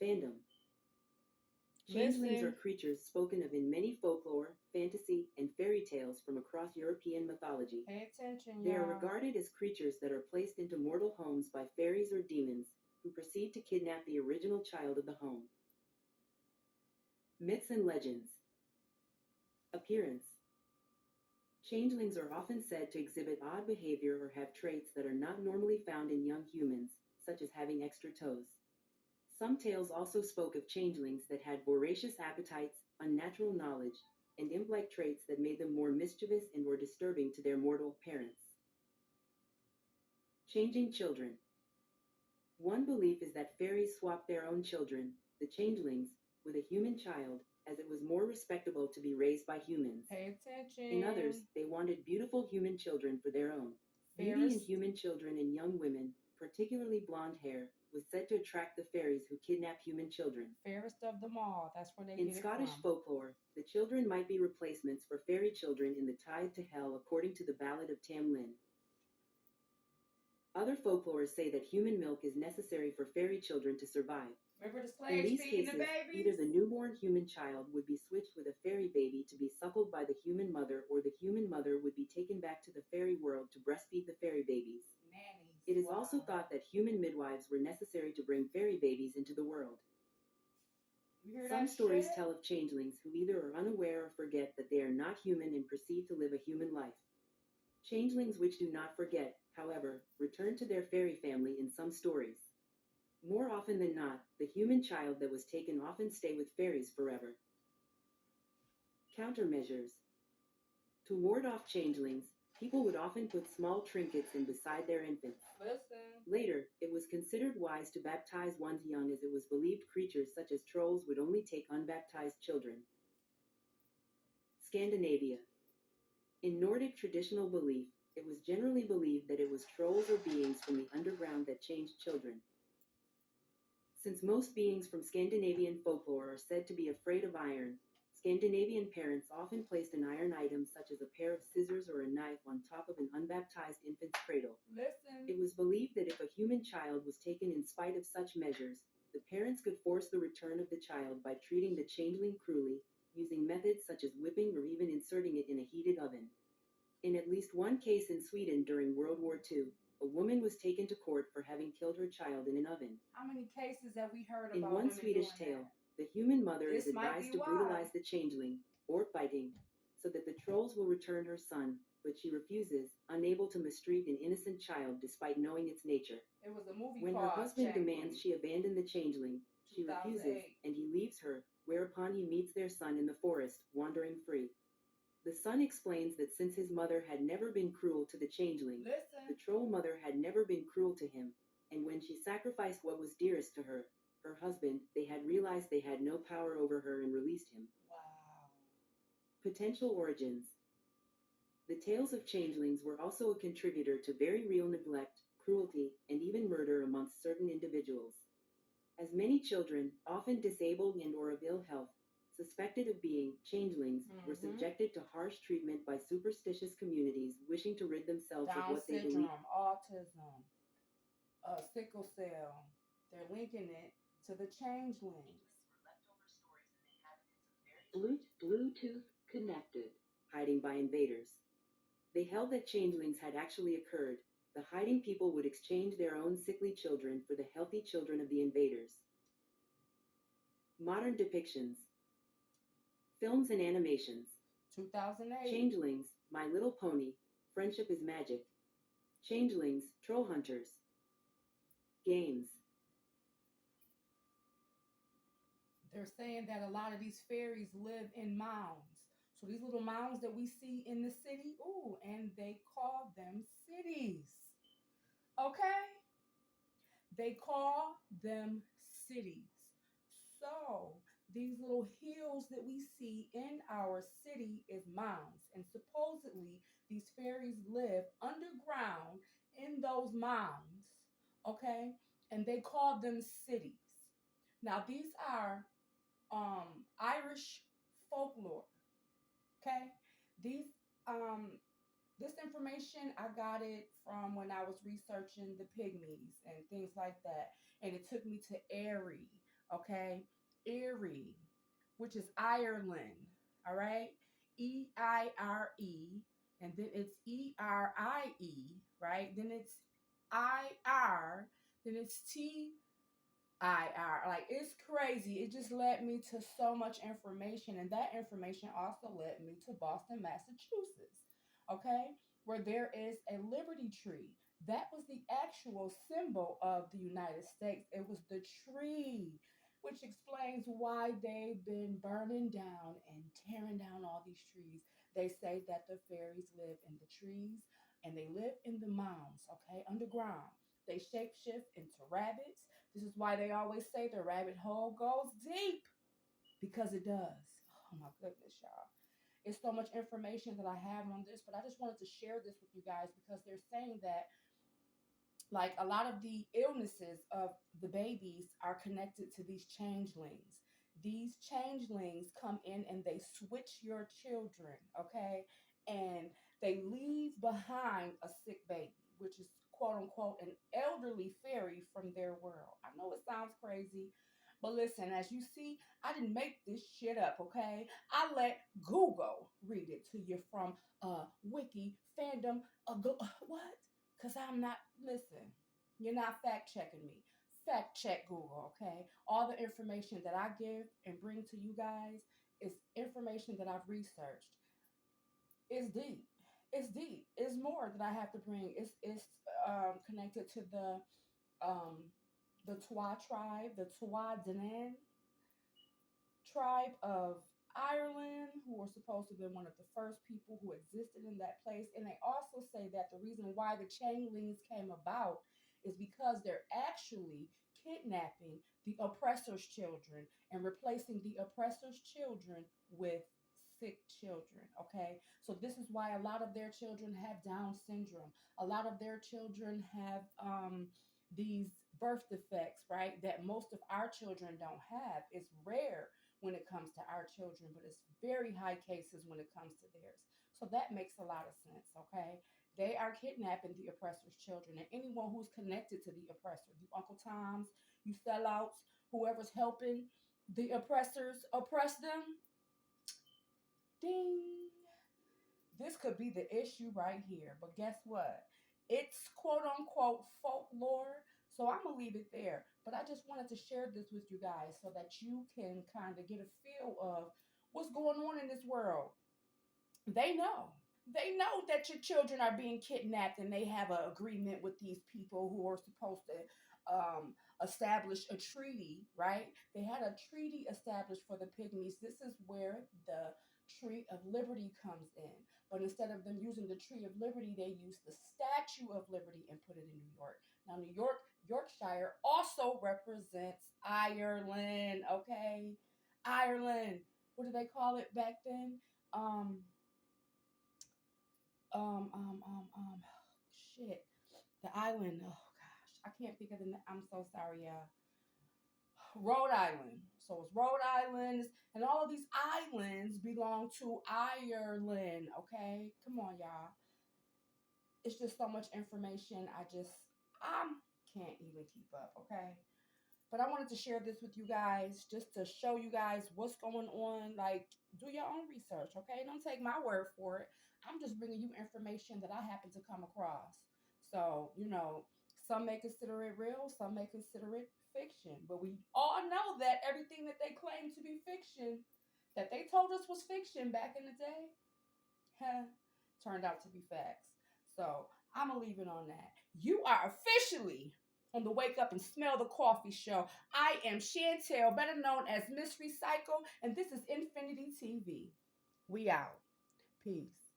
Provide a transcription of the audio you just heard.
Fandom. Changelings are creatures spoken of in many folklore, fantasy, and fairy tales from across European mythology. Pay attention, They are y'all. regarded as creatures that are placed into mortal homes by fairies or demons, who proceed to kidnap the original child of the home. Myths and legends. Appearance. Changelings are often said to exhibit odd behavior or have traits that are not normally found in young humans, such as having extra toes. Some tales also spoke of changelings that had voracious appetites, unnatural knowledge, and imp-like traits that made them more mischievous and or disturbing to their mortal parents. Changing children. One belief is that fairies swap their own children, the changelings, with a human child, as it was more respectable to be raised by humans. Pay attention. In others, they wanted beautiful human children for their own. Beauty in human children and young women, particularly blonde hair, was said to attract the fairies who kidnap human children. Fairest of them all. That's where they In get it Scottish from. folklore, the children might be replacements for fairy children in the Tide to Hell, according to the Ballad of Tam Lin. Other folklores say that human milk is necessary for fairy children to survive. Remember the In slaves these feeding the cases, babies? either the newborn human child would be switched with a fairy baby to be suckled by the human mother, or the human mother would be taken back to the fairy world to breastfeed the fairy babies. Nannies. It is also thought that human midwives were necessary to bring fairy babies into the world. Some stories tell of changelings who either are unaware or forget that they are not human and proceed to live a human life. Changelings which do not forget, however, return to their fairy family in some stories. More often than not, the human child that was taken often stay with fairies forever. Countermeasures. To ward off changelings, people would often put small trinkets in beside their infants. Listen. Later, it was considered wise to baptize one's young, as it was believed creatures such as trolls would only take unbaptized children. Scandinavia. In Nordic traditional belief, it was generally believed that it was trolls or beings from the underground that changed children. Since most beings from Scandinavian folklore are said to be afraid of iron, Scandinavian parents often placed an iron item such as a pair of scissors or a knife on top of an unbaptized infant's cradle. Listen. It was believed that if a human child was taken in spite of such measures, the parents could force the return of the child by treating the changeling cruelly, using methods such as whipping or even inserting it in a heated oven. In at least one case in Sweden during World War II, a woman was taken to court for having killed her child in an oven. How many cases have we heard about In one women Swedish doing tale, that? the human mother This is might advised be to why. brutalize the changeling, or biting, so that the trolls will return her son, but she refuses, unable to mistreat an innocent child despite knowing its nature. It was a movie When her called husband Changelings. demands she abandon the changeling, she refuses, 2008. and he leaves her, whereupon he meets their son in the forest, wandering free. The son explains that since his mother had never been cruel to the changeling, the troll mother had never been cruel to him, and when she sacrificed what was dearest to her, her husband, they had realized they had no power over her and released him. Wow. Potential origins. The tales of changelings were also a contributor to very real neglect, cruelty, and even murder amongst certain individuals. As many children, often disabled and or of ill health, suspected of being changelings, were subjected to harsh treatment by superstitious communities wishing to rid themselves of what they believed. Down syndrome, autism, sickle cell. They're linking it to the changelings. Bluetooth connected. Hiding by invaders. They held that changelings had actually occurred. The hiding people would exchange their own sickly children for the healthy children of the invaders. Modern depictions. Films and animations. 2008. Changelings, My Little Pony, Friendship is Magic. Changelings, Troll Hunters. Games. They're saying that a lot of these fairies live in mounds. So these little mounds that we see in the city, and they call them cities. Okay? They call them cities. So these little hills that we see in our city is mounds. And supposedly these fairies live underground in those mounds. Okay? And they call them cities. Now these are Irish folklore. Okay? These this information, I got it from when I was researching the pygmies and things like that. And it took me to Erie, okay? Erie, which is Ireland, all right? EIRE, and then it's ERIE, right? Then it's IR, then it's TIR. Like, it's crazy. It just led me to so much information, and that information also led me to Boston, Massachusetts, okay? Where there is a Liberty Tree. That was the actual symbol of the United States. It was the tree, which explains why they've been burning down and tearing down all these trees. They say that the fairies live in the trees and they live in the mounds, okay, underground. They shapeshift into rabbits. This is why they always say the rabbit hole goes deep, because it does. Oh my goodness, y'all. It's so much information that I have on this, but I just wanted to share this with you guys because they're saying that, like, a lot of the illnesses of the babies are connected to these changelings. These changelings come in and they switch your children, okay? And they leave behind a sick baby, which is quote unquote an elderly fairy from their world. I know it sounds crazy, but listen, as you see, I didn't make this shit up, okay? I let Google read it to you from Wiki Fandom. What? Because I'm not, listen, you're not fact checking me. Fact check Google, okay? All the information that I give and bring to you guys is information that I've researched. It's deep. It's deep. It's more that I have to bring. It's connected to um the Twa tribe, the Twa Danan tribe of Ireland, who were supposed to have been one of the first people who existed in that place. And they also say that the reason why the Changelings came about is because they're actually kidnapping the oppressor's children and replacing the oppressor's children with sick children. Okay, so this is why a lot of their children have Down syndrome. A lot of their children have these birth defects, right, that most of our children don't have. It's rare when it comes to our children, but it's very high cases when it comes to theirs. So that makes a lot of sense, okay? They are kidnapping the oppressor's children, and anyone who's connected to the oppressor, the Uncle Toms, you sellouts, whoever's helping the oppressors oppress them, ding. This could be the issue right here. But guess what? It's quote unquote folklore. So I'm going to leave it there. But I just wanted to share this with you guys so that you can kind of get a feel of what's going on in this world. They know. They know that your children are being kidnapped and they have an agreement with these people who are supposed to establish a treaty, right? They had a treaty established for the pygmies. This is where the Tree of Liberty comes in. But instead of them using the Tree of Liberty, they used the Statue of Liberty and put it in New York. Now, Yorkshire also represents Ireland, okay? Ireland. What do they call it back then? Um, shit, the island. Oh gosh, I can't think of the. I'm so sorry, Rhode Island. So it's Rhode Island, and all of these islands belong to Ireland. Okay, come on, y'all. It's just so much information. I can't even keep up. Okay. But I wanted to share this with you guys just to show you guys what's going on. Like, do your own research, okay? Don't take my word for it. I'm just bringing you information that I happen to come across. So, some may consider it real, some may consider it fiction. But we all know that everything that they claim to be fiction, that they told us was fiction back in the day, turned out to be facts. So I'm going to leave it on that. You are officially on the Wake Up and Smell the Coffee show. I am Chantel, better known as Miss Recycle, and this is Infinity TV. We out. Peace.